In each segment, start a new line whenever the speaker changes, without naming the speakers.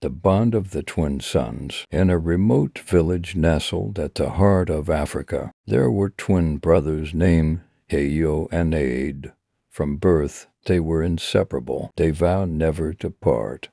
The bond of the twin sons. In a remote village nestled at the heart of Africa, there were twin brothers named Ayo and Ade. From birth, they were inseparable. They vowed never to part,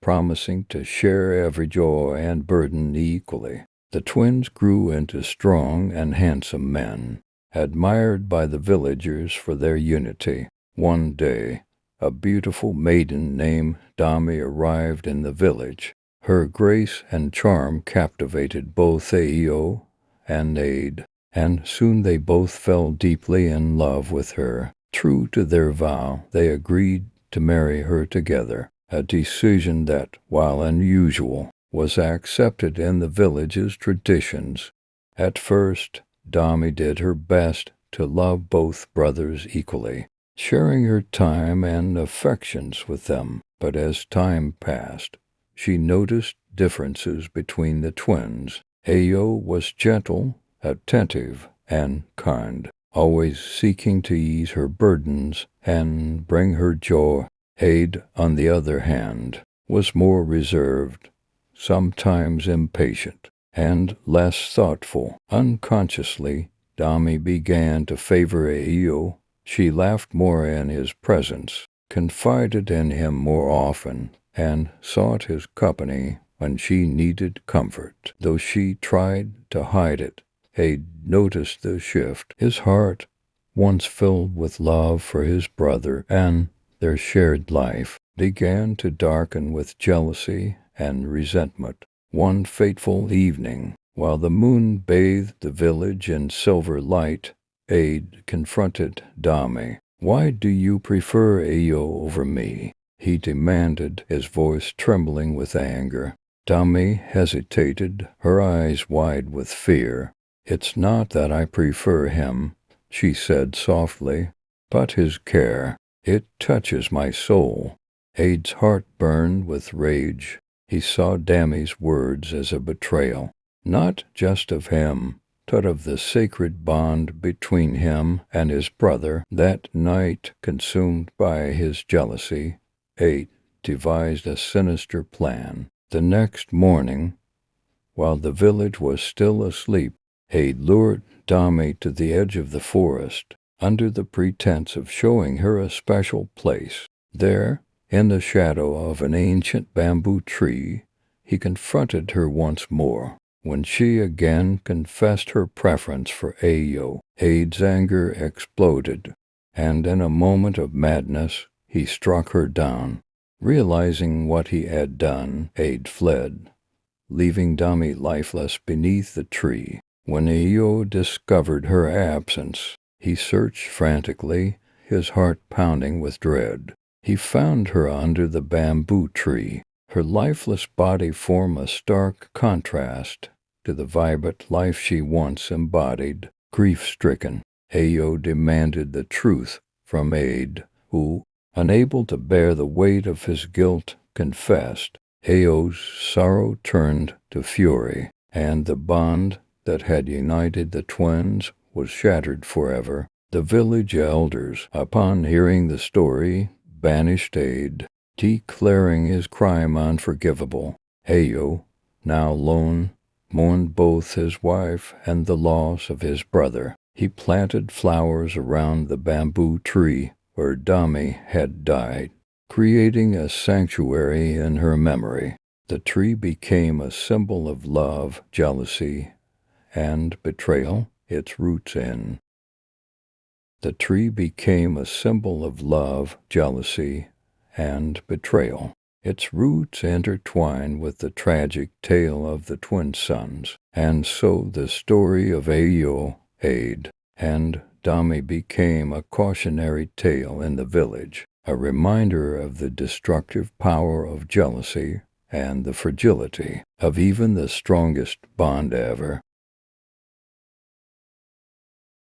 promising to share every joy and burden equally. The twins grew into strong and handsome men, admired by the villagers for their unity. One day, a beautiful maiden named Dami arrived in the village. Her grace and charm captivated both Ayo and Ade, and soon they both fell deeply in love with her. True to their vow, they agreed to marry her together, a decision that, while unusual, was accepted in the village's traditions. At first, Dami did her best to love both brothers equally, sharing her time and affections with them. But as time passed, she noticed differences between the twins. Ayo was gentle, attentive, and kind, always seeking to ease her burdens and bring her joy. Ade, on the other hand, was more reserved, sometimes impatient, and less thoughtful. Unconsciously, Dami began to favor Ayo. She laughed more in his presence, confided in him more often, and sought his company when she needed comfort. Though she tried to hide it, Ade noticed the shift. His heart, once filled with love for his brother and their shared life, began to darken with jealousy and resentment. One fateful evening, while the moon bathed the village in silver light, Ade confronted Dami. "Why do you prefer Ayo over me?" he demanded, his voice trembling with anger. Dami hesitated, her eyes wide with fear. "It's not that I prefer him," she said softly, "but his care. It touches my soul." Ade's heart burned with rage. He saw Dami's words as a betrayal, not just of him, but of the sacred bond between him and his brother. That night, consumed by his jealousy, Ade devised a sinister plan. The next morning, while the village was still asleep, Ade lured Dami to the edge of the forest, under the pretense of showing her a special place. There, in the shadow of an ancient bamboo tree, he confronted her once more. When she again confessed her preference for Ayo, Ade's anger exploded, and in a moment of madness, he struck her down. Realizing what he had done, Ade fled, leaving Dami lifeless beneath the tree. When Ayo discovered her absence, he searched frantically, his heart pounding with dread. He found her under the bamboo tree. Her lifeless body formed a stark contrast to the vibrant life she once embodied. Grief-stricken, Ayo demanded the truth from Ade, who, unable to bear the weight of his guilt, confessed. Ayo's sorrow turned to fury, and the bond that had united the twins was shattered forever. The village elders, upon hearing the story, banished Ade, declaring his crime unforgivable. Ayo, now alone, mourned both his wife and the loss of his brother. He planted flowers around the bamboo tree where Dami had died, creating a sanctuary in her memory. The tree became a symbol of love, jealousy, and betrayal, its roots in. The tree became a symbol of love, jealousy, and betrayal, its roots intertwined with the tragic tale of the twin sons. And so the story of Ayo, Ade, and Dami became a cautionary tale in the village, a reminder of the destructive power of jealousy and the fragility of even the strongest bond ever.